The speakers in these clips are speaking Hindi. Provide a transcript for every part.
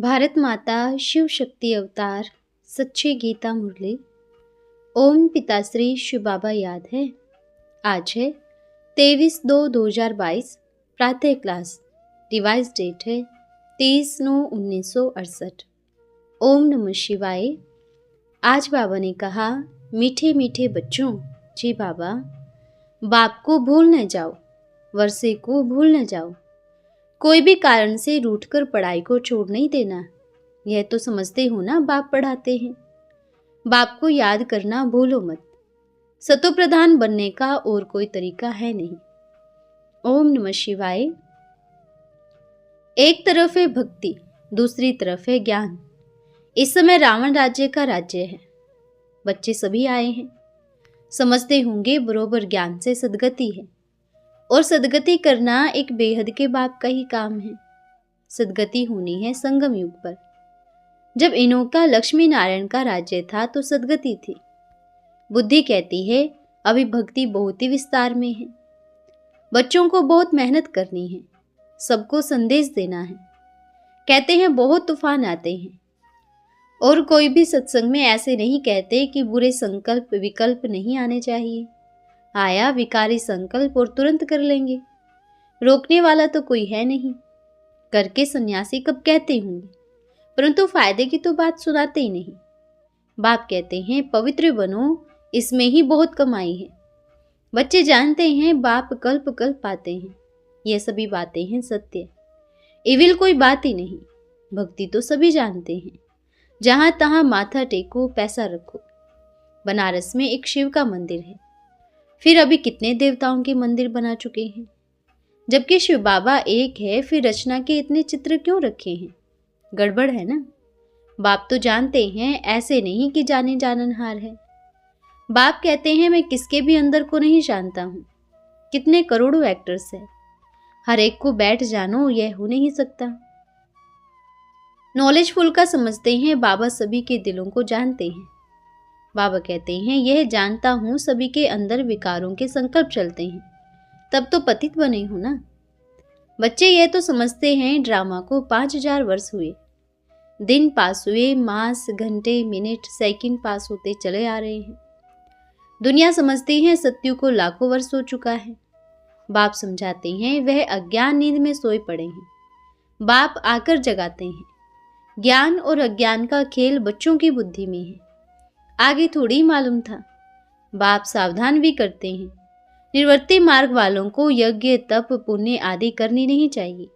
भारत माता शिव शक्ति अवतार सच्चे गीता मुरली। ओम पिताश्री शिव बाबा याद है। आज है 23/2/2022 प्रातः क्लास। रिवाइज डेट है 23/9/1968। ओम नमः शिवाय। आज बाबा ने कहा, मीठे मीठे बच्चों, जी बाबा, बाप को भूल न जाओ, वर्षे को भूल न जाओ, कोई भी कारण से रूठकर पढ़ाई को छोड़ नहीं देना। यह तो समझते हो ना, बाप पढ़ाते हैं। बाप को याद करना भूलो मत। सतो प्रधान बनने का और कोई तरीका है नहीं। ओम नमः शिवाय। एक तरफ है भक्ति, दूसरी तरफ है ज्ञान। इस समय रावण राज्य का राज्य है। बच्चे सभी आए हैं, समझते होंगे बरोबर ज्ञान से सद्गति है, और सद्गति करना एक बेहद के बाप का ही काम है। सद्गति होनी है संगम युग पर। जब इनों का लक्ष्मी नारायण का राज्य था तो सद्गति थी। बुद्धि कहती है अभी भक्ति बहुत ही विस्तार में है। बच्चों को बहुत मेहनत करनी है, सबको संदेश देना है। कहते हैं बहुत तूफान आते हैं, और कोई भी सत्संग में ऐसे नहीं कहते कि बुरे संकल्प विकल्प नहीं आने चाहिए। आया विकारी संकल्प और तुरंत कर लेंगे, रोकने वाला तो कोई है नहीं। करके सन्यासी कब कहते होंगे, परंतु फायदे की तो बात सुनाते ही नहीं। बाप कहते हैं पवित्र बनो, इसमें ही बहुत कमाई है। बच्चे जानते हैं बाप कल्प कल्प आते हैं। ये सभी बातें हैं सत्य, इविल कोई बात ही नहीं। भक्ति तो सभी जानते हैं। जहां तहां माथा टेको, पैसा रखो। बनारस में एक शिव का मंदिर है, फिर अभी कितने देवताओं के मंदिर बना चुके हैं। जबकि शिव बाबा एक है, फिर रचना के इतने चित्र क्यों रखे हैं? गड़बड़ है ना। बाप तो जानते हैं, ऐसे नहीं कि जाने जाननहार है। बाप कहते हैं मैं किसके भी अंदर को नहीं जानता हूँ। कितने करोड़ों एक्टर्स हैं, हर एक को बैठ जानो, यह हो नहीं सकता। नॉलेजफुल का समझते हैं बाबा सभी के दिलों को जानते हैं। बाबा कहते हैं यह जानता हूं सभी के अंदर विकारों के संकल्प चलते हैं, तब तो पतित बने हो ना। बच्चे यह तो समझते हैं ड्रामा को 5000 वर्ष हुए, दिन पास हुए, मास घंटे मिनट सेकंड पास होते चले आ रहे हैं। दुनिया समझती है सत्यु को लाखों वर्ष हो चुका है। बाप समझाते हैं वह अज्ञान नींद में सोए पड़े हैं। बाप आकर जगाते हैं। ज्ञान और अज्ञान का खेल बच्चों की बुद्धि में है, आगे थोड़ी मालूम था। बाप सावधान भी करते हैं, निर्वर्ती मार्ग वालों को यज्ञ तप पुण्य आदि करनी नहीं चाहिए।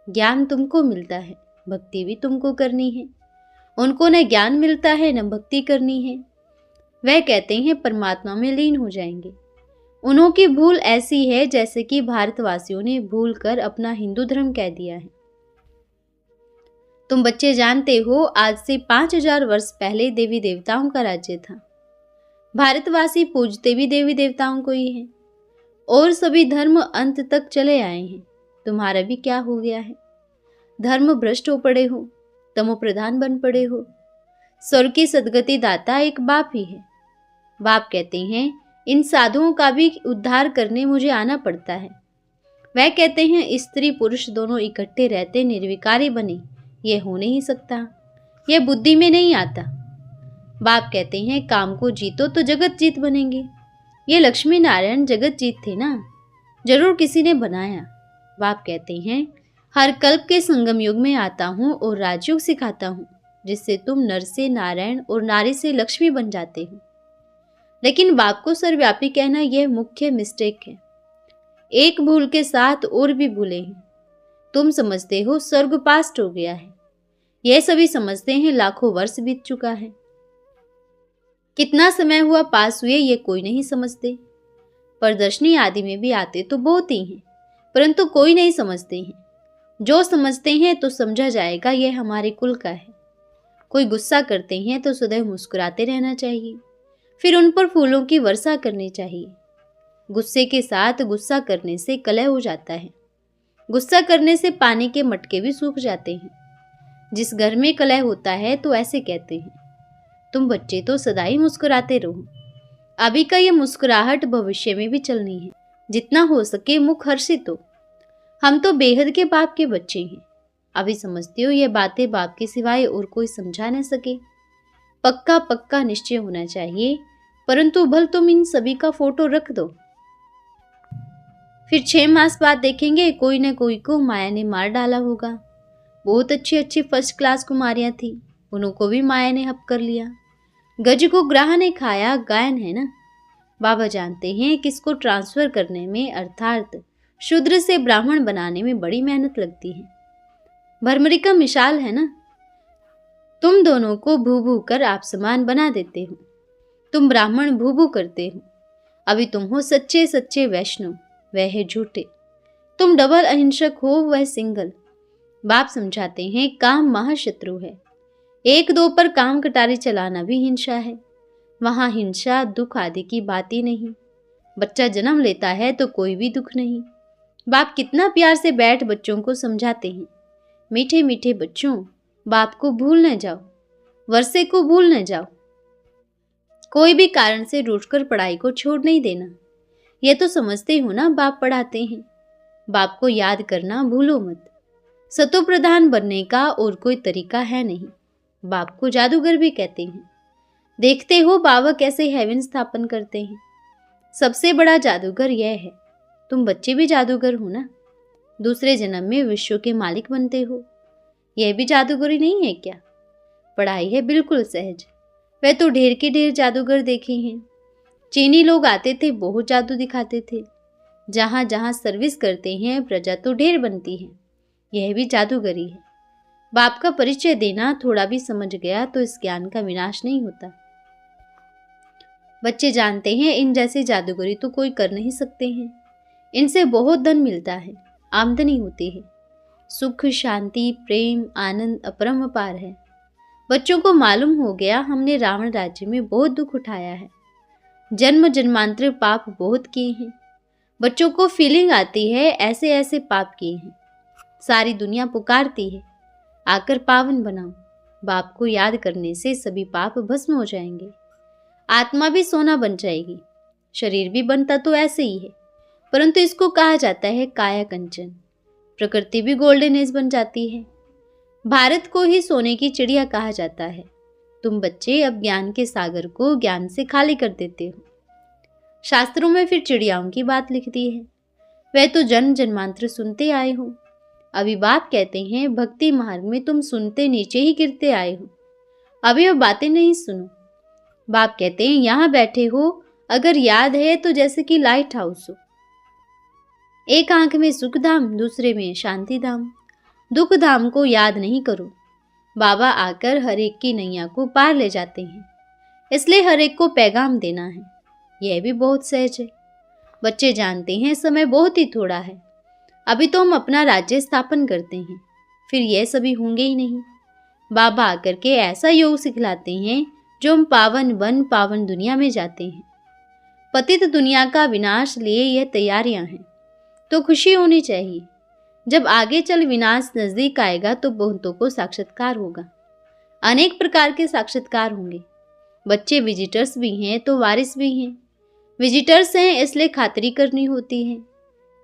ज्ञान तुमको मिलता है, भक्ति भी तुमको करनी है। उनको न ज्ञान मिलता है न भक्ति करनी है। वह कहते हैं परमात्मा में लीन हो जाएंगे। उन्हों की भूल ऐसी है जैसे कि भारतवासियों ने भूल कर अपना हिंदू धर्म कह दिया है। तुम बच्चे जानते हो आज से 5000 वर्ष पहले देवी देवताओं का राज्य था। भारतवासी पूजते भी देवी देवताओं को ही हैं, और सभी धर्म अंत तक चले आए हैं। तुम्हारा भी क्या हो गया है? धर्म भ्रष्ट हो पड़े हो, तमो प्रधान बन पड़े हो। स्वर्ग की सद्गति दाता एक बाप ही है। बाप कहते हैं इन साधुओं का भी उद्धार करने मुझे आना पड़ता है। वह कहते हैं स्त्री पुरुष दोनों इकट्ठे रहते निर्विकारी बने, यह हो नहीं सकता, यह बुद्धि में नहीं आता। बाप कहते हैं काम को जीतो तो जगत जीत बनेंगे। ये लक्ष्मी नारायण जगत जीत थे ना, जरूर किसी ने बनाया। बाप कहते हैं हर कल्प के संगम युग में आता हूँ और राजयोग सिखाता हूँ, जिससे तुम नर से नारायण और नारी से लक्ष्मी बन जाते हो। लेकिन बाप को सर्वव्यापी कहना यह मुख्य मिस्टेक है। एक भूल के साथ और भी भूले हैं। तुम समझते हो स्वर्ग पास्ट हो गया है, यह सभी समझते हैं लाखों वर्ष बीत चुका है। कितना समय हुआ पास हुए ये कोई नहीं समझते। प्रदर्शनी आदि में भी आते तो बहुत ही हैं, परंतु कोई नहीं समझते हैं। जो समझते हैं तो समझा जाएगा यह हमारे कुल का है। कोई गुस्सा करते हैं तो सदैव मुस्कुराते रहना चाहिए, फिर उन पर फूलों की वर्षा करनी चाहिए। गुस्से के साथ गुस्सा करने से कलह हो जाता है। गुस्सा करने से पानी के मटके भी सूख जाते हैं। जिस घर में कलह होता है तो ऐसे कहते हैं, तुम बच्चे तो सदा ही मुस्कुराते रहो। अभी का ये मुस्कुराहट भविष्य में भी चलनी है। जितना हो सके मुख हर्षित हो। हम तो बेहद के बाप के बच्चे हैं। अभी समझते हो ये बातें बाप के सिवाय और कोई समझा न सके। पक्का पक्का निश्चय होना चाहिए, परंतु भल तुम इन सभी का फोटो रख दो, फिर 6 मास बाद देखेंगे कोई न कोई को माया ने मार डाला होगा। बहुत अच्छी अच्छी फर्स्ट क्लास कुमारियां थी, उनको भी माया ने हप कर लिया। गज को ग्राह ने खाया, गायन है ना। बाबा जानते हैं किसको ट्रांसफर करने में अर्थात शूद्र से ब्राह्मण बनाने में बड़ी मेहनत लगती है। भरमरी का मिसाल है ना। तुम दोनों को भू भू कर आप समान बना देते हो। तुम ब्राह्मण भू भू करते हो। अभी तुम हो सच्चे सच्चे वैष्णव, वह है झूठे। तुम डबल अहिंसक हो, वह सिंगल। बाप समझाते हैं काम महाशत्रु है। 1-2 पर काम कटारी चलाना भी हिंसा है। वहां हिंसा दुख आदि की बात ही नहीं। बच्चा जन्म लेता है तो कोई भी दुख नहीं। बाप कितना प्यार से बैठ बच्चों को समझाते हैं, मीठे मीठे बच्चों, बाप को भूल न जाओ, वर्षे को भूल न जाओ। कोई भी कारण से रूठकर पढ़ाई को छोड़ नहीं देना। यह तो समझते हो ना बाप पढ़ाते हैं। बाप को याद करना भूलो मत। सतो प्रधान बनने का और कोई तरीका है नहीं। बाप को जादूगर भी कहते हैं। देखते हो बाबा कैसे हेवन स्थापन करते हैं। सबसे बड़ा जादूगर यह है। तुम बच्चे भी जादूगर हो ना। दूसरे जन्म में विश्व के मालिक बनते हो। यह भी जादूगरी नहीं है क्या? पढ़ाई है बिल्कुल सहज। वह तो ढेर के ढेर जादूगर देखे हैं। चीनी लोग आते थे, बहुत जादू दिखाते थे। जहां जहां सर्विस करते हैं प्रजा तो ढेर बनती है। यह भी जादूगरी है। बाप का परिचय देना, थोड़ा भी समझ गया तो इस ज्ञान का विनाश नहीं होता। बच्चे जानते हैं इन जैसी जादूगरी तो कोई कर नहीं सकते हैं। इनसे बहुत धन मिलता है, आमदनी होती है। सुख, शांति, प्रेम, आनंद अपरंपार है। बच्चों को मालूम हो गया हमने रावण राज्य में बहुत दुख उठाया है, जन्म जन्मांतर पाप बहुत किए हैं। बच्चों को फीलिंग आती है ऐसे ऐसे पाप किए हैं। सारी दुनिया पुकारती है आकर पावन बनाओ। बाप को याद करने से सभी पाप भस्म हो जाएंगे। आत्मा भी सोना बन जाएगी। शरीर भी बनता तो ऐसे ही है, परंतु इसको कहा जाता है काया कंचन। प्रकृति भी गोल्डन एज बन जाती है। भारत को ही सोने की चिड़िया कहा जाता है। तुम बच्चे अब ज्ञान के सागर को ज्ञान से खाली कर देते हो। शास्त्रों में फिर चिड़ियाओं की बात लिख दी है। वह तो जन्म जन्मांतर सुनते आए हो। अभी बाप कहते हैं भक्ति मार्ग में तुम सुनते नीचे ही गिरते आए हो। अभी वह बातें नहीं सुनो। बाप कहते हैं यहाँ बैठे हो, अगर याद है तो जैसे कि लाइट हाउस हो। एक आंख में सुख धाम, दूसरे में शांति धाम। दुख धाम को याद नहीं करो। बाबा आकर हर एक की नैया को पार ले जाते हैं, इसलिए हर एक को पैगाम देना है। यह भी बहुत सहज है। बच्चे जानते हैं समय बहुत ही थोड़ा है। अभी तो हम अपना राज्य स्थापन करते हैं, फिर यह सभी होंगे ही नहीं। बाबा आकर के ऐसा योग सिखलाते हैं जो हम पावन वन पावन दुनिया में जाते हैं। पतित दुनिया का विनाश लिए यह तैयारियां हैं, तो खुशी होनी चाहिए। जब आगे चल विनाश नजदीक आएगा तो बहुतों को साक्षात्कार होगा। अनेक प्रकार के साक्षात्कार होंगे। बच्चे विजिटर्स भी हैं तो वारिस भी हैं। विजिटर्स हैं इसलिए खातिरी करनी होती है।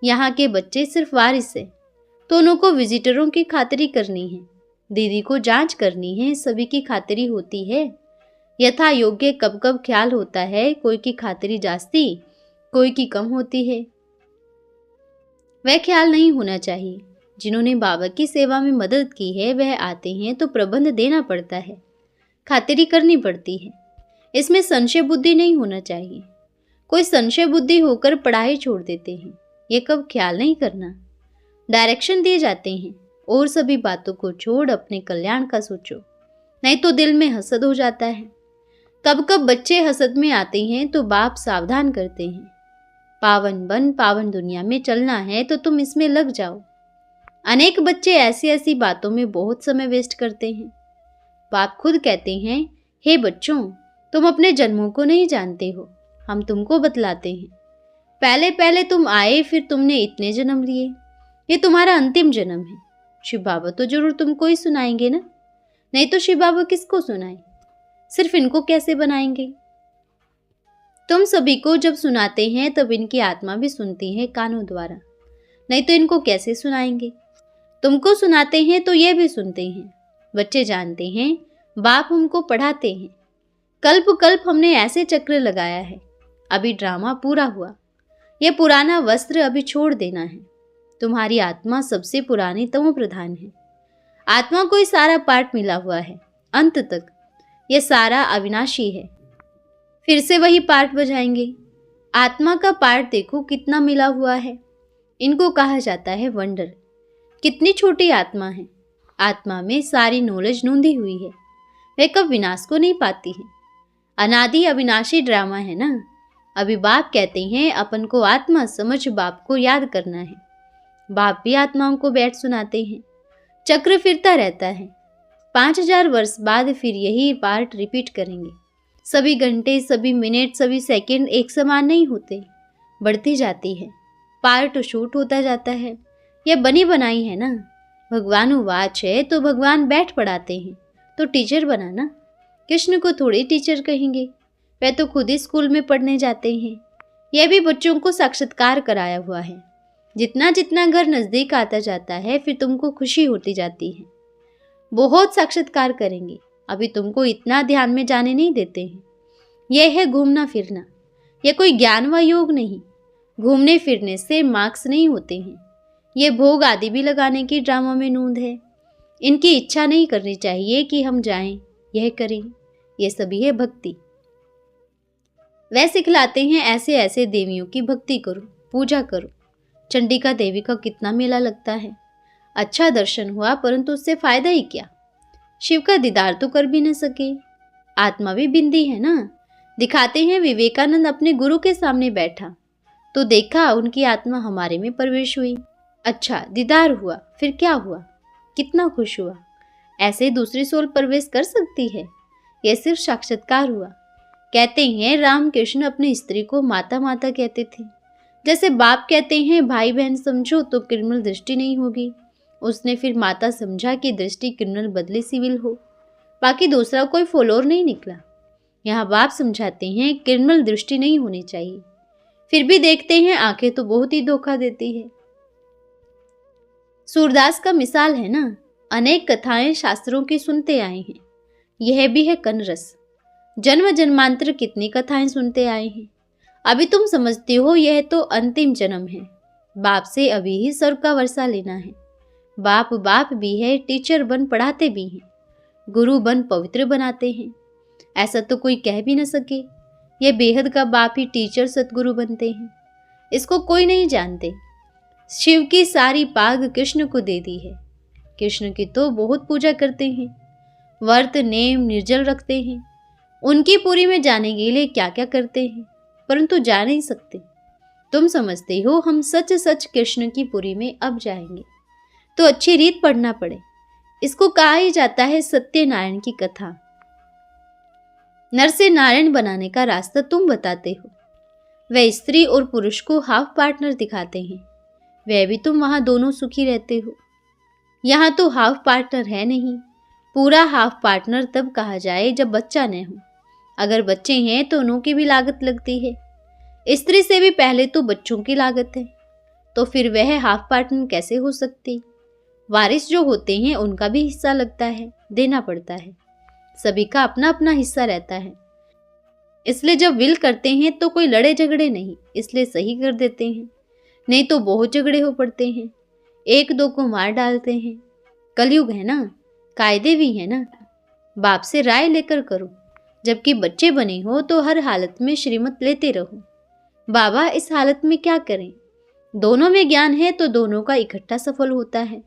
यहाँ के बच्चे सिर्फ वारिस है, तो उनको विजिटरों की खातिरी करनी है। दीदी को जांच करनी है, सभी की खातिरी होती है। यथा योग्य कब कब ख्याल होता है, कोई की खातिरी जास्ती, कोई की कम होती है। वह ख्याल नहीं होना चाहिए। जिन्होंने बाबा की सेवा में मदद की है वह आते हैं तो प्रबंध देना पड़ता है, खातिरी करनी पड़ती है। इसमें संशय बुद्धि नहीं होना चाहिए। कोई संशय बुद्धि होकर पढ़ाई छोड़ देते हैं, ये कब ख्याल नहीं करना। डायरेक्शन दिए जाते हैं और सभी बातों को छोड़ अपने कल्याण का सोचो, नहीं तो दिल में हसद हो जाता है। कब कब बच्चे हसद में आते हैं तो बाप सावधान करते हैं। पावन बन पावन दुनिया में चलना है तो तुम इसमें लग जाओ। अनेक बच्चे ऐसी ऐसी बातों में बहुत समय वेस्ट करते हैं। बाप खुद कहते हैं, हे बच्चों, तुम अपने जन्मों को नहीं जानते हो, हम तुमको बतलाते हैं। पहले पहले तुम आए, फिर तुमने इतने जन्म लिए, ये तुम्हारा अंतिम जन्म है। शिव बाबा तो जरूर तुमको ही सुनाएंगे ना, नहीं तो शिव बाबा किसको सुनाए? सिर्फ इनको कैसे बनाएंगे? तुम सभी को जब सुनाते हैं तब इनकी आत्मा भी सुनती है कानों द्वारा, नहीं तो इनको कैसे सुनाएंगे? तुमको सुनाते हैं तो ये भी सुनते हैं। बच्चे जानते हैं बाप हमको पढ़ाते हैं। कल्प कल्प हमने ऐसे चक्र लगाया है। अभी ड्रामा पूरा हुआ। यह पुराना वस्त्र अभी छोड़ देना है। तुम्हारी आत्मा सबसे पुरानी तमो प्रधान है। आत्मा को ही सारा पाठ मिला हुआ है अंत तक। यह सारा अविनाशी है। फिर से वही पाठ बजाएंगे। आत्मा का पाठ देखो कितना मिला हुआ है। इनको कहा जाता है वंडर। कितनी छोटी आत्मा है। आत्मा में सारी नॉलेज नूंधी हुई है। वह कब विनाश को नहीं पाती है। अनादि अविनाशी ड्रामा है ना। अभी बाप कहते हैं अपन को आत्मा समझ बाप को याद करना है। बाप भी आत्माओं को बैठ सुनाते हैं। चक्र फिरता रहता है। 5000 वर्ष बाद फिर यही पार्ट रिपीट करेंगे। सभी घंटे, सभी मिनट, सभी सेकंड एक समान नहीं होते, बढ़ती जाती है। पार्ट शूट होता जाता है। यह बनी बनाई है ना। भगवानुवाच है तो भगवान बैठ पढ़ाते हैं, तो टीचर बनाना। कृष्ण को थोड़ी टीचर कहेंगे। वह तो खुद ही स्कूल में पढ़ने जाते हैं। यह भी बच्चों को साक्षात्कार कराया हुआ है। जितना जितना घर नज़दीक आता जाता है फिर तुमको खुशी होती जाती है। बहुत साक्षात्कार करेंगे। अभी तुमको इतना ध्यान में जाने नहीं देते हैं। यह है घूमना फिरना। यह कोई ज्ञान व योग नहीं। घूमने फिरने से मार्क्स नहीं होते हैं। ये भोग आदि भी लगाने की ड्रामा में नूंद है। इनकी इच्छा नहीं करनी चाहिए कि हम जाएं, यह करें। यह सभी है भक्ति। वह सिखलाते हैं ऐसे ऐसे देवियों की भक्ति करो, पूजा करो। चंडिका देवी का कितना मेला लगता है। अच्छा दर्शन हुआ परंतु उससे फायदा ही क्या। शिव का दीदार तो कर भी न सके। आत्मा भी बिंदी है ना। दिखाते हैं विवेकानंद अपने गुरु के सामने बैठा तो देखा उनकी आत्मा हमारे में प्रवेश हुई। अच्छा दीदार हुआ, फिर क्या हुआ, कितना खुश हुआ। ऐसे दूसरी सोल प्रवेश कर सकती है। यह सिर्फ साक्षात्कार हुआ। कहते हैं रामकृष्ण अपनी स्त्री को माता माता कहते थे। जैसे बाप कहते हैं भाई बहन समझो तो क्रिमिनल दृष्टि नहीं होगी। उसने फिर माता समझा कि दृष्टि क्रिमिनल बदले सिविल हो। बाकी दूसरा कोई फॉलोअर नहीं निकला। यहाँ बाप समझाते हैं क्रिमिनल दृष्टि नहीं होनी चाहिए। फिर भी देखते हैं आंखें तो बहुत ही धोखा देती है। सूरदास का मिसाल है ना। अनेक कथाएं शास्त्रों की सुनते आए हैं। यह भी है कनरस। जन्म जन्मांतर कितनी कथाएं सुनते आए हैं। अभी तुम समझते हो यह तो अंतिम जन्म है। बाप से अभी ही स्वर्ग का वर्षा लेना है। बाप बाप भी है, टीचर बन पढ़ाते भी हैं, गुरु बन पवित्र बनाते हैं। ऐसा तो कोई कह भी न सके। यह बेहद का बाप ही टीचर सतगुरु बनते हैं। इसको कोई नहीं जानते। शिव की सारी पाग कृष्ण को दे दी है। कृष्ण की तो बहुत पूजा करते हैं, व्रत नेम निर्जल रखते हैं। उनकी पूरी में जाने के लिए क्या क्या करते हैं, परंतु जा नहीं सकते। तुम समझते हो हम सच सच कृष्ण की पुरी में अब जाएंगे तो अच्छी रीत पढ़ना पड़े। इसको कहा ही जाता है सत्यनारायण की कथा। नर से नारायण बनाने का रास्ता तुम बताते हो। वह स्त्री और पुरुष को हाफ पार्टनर दिखाते हैं। वह भी तुम वहां दोनों सुखी रहते हो। यहाँ तो हाफ पार्टनर है नहीं। पूरा हाफ पार्टनर तब कहा जाए जब बच्चा न हो। अगर बच्चे हैं तो उनों की भी लागत लगती है। स्त्री से भी पहले तो बच्चों की लागत है, तो फिर वह हाफ पार्टनर कैसे हो सकती। वारिस जो होते हैं उनका भी हिस्सा लगता है, देना पड़ता है। सभी का अपना अपना हिस्सा रहता है। इसलिए जब विल करते हैं तो कोई लड़े झगड़े नहीं, इसलिए सही कर देते हैं। नहीं तो बहुत झगड़े हो पड़ते हैं, एक दो को मार डालते हैं। कलयुग है ना, कायदे भी है ना। बाप से राय लेकर करो। जबकि बच्चे बने हो तो हर हालत में श्रीमत लेते रहो। बाबा इस हालत में क्या करें। दोनों में ज्ञान है तो दोनों का इकट्ठा सफल होता है।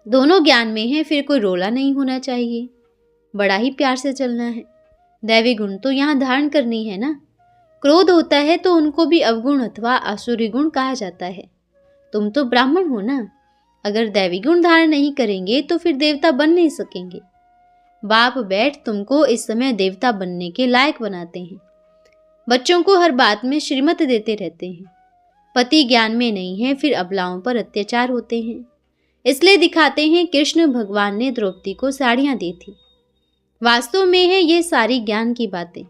दोनों ज्ञान में है फिर कोई रोला नहीं होना चाहिए। बड़ा ही प्यार से चलना है। दैवी गुण तो यहाँ धारण करनी है ना। क्रोध होता है तो उनको भी अवगुण अथवा आसुरी गुण कहा जाता है। तुम तो ब्राह्मण हो ना। अगर दैवी गुण धारण नहीं करेंगे तो फिर देवता बन नहीं सकेंगे। बाप बैठ तुमको इस समय देवता बनने के लायक बनाते हैं। बच्चों को हर बात में श्रीमत देते रहते हैं। पति ज्ञान में नहीं है फिर अबलाओं पर अत्याचार होते हैं। इसलिए दिखाते हैं कृष्ण भगवान ने द्रौपदी को साड़ियां दी थी। वास्तव में है ये सारी ज्ञान की बातें।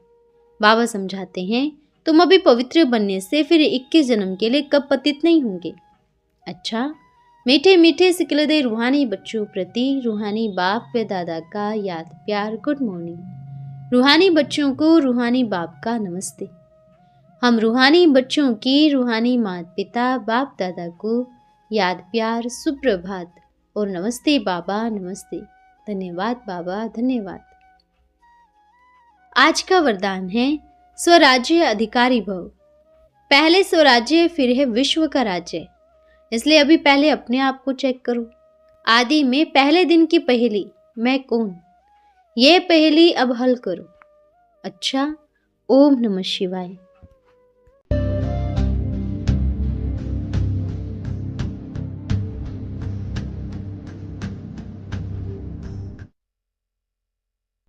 बाबा समझाते हैं तुम अभी पवित्र बनने से फिर 21 जन्म के लिए कब पतित नहीं होंगे। अच्छा मीठे मीठे सिकलदे रूहानी बच्चों प्रति रूहानी बाप व दादा का याद प्यार गुड मॉर्निंग। रूहानी बच्चों को रूहानी बाप का नमस्ते। हम रूहानी बच्चों की रूहानी माता पिता बाप दादा को याद प्यार सुप्रभात और नमस्ते बाबा नमस्ते। धन्यवाद बाबा धन्यवाद। आज का वरदान है स्वराज्य अधिकारी भव। पहले स्वराज्य फिर है विश्व का राज्य, इसलिए अभी पहले अपने आप को चेक करो। आदि में पहले दिन की पहेली मैं कौन, ये पहेली अब हल करो। अच्छा, ओम नमः शिवाय।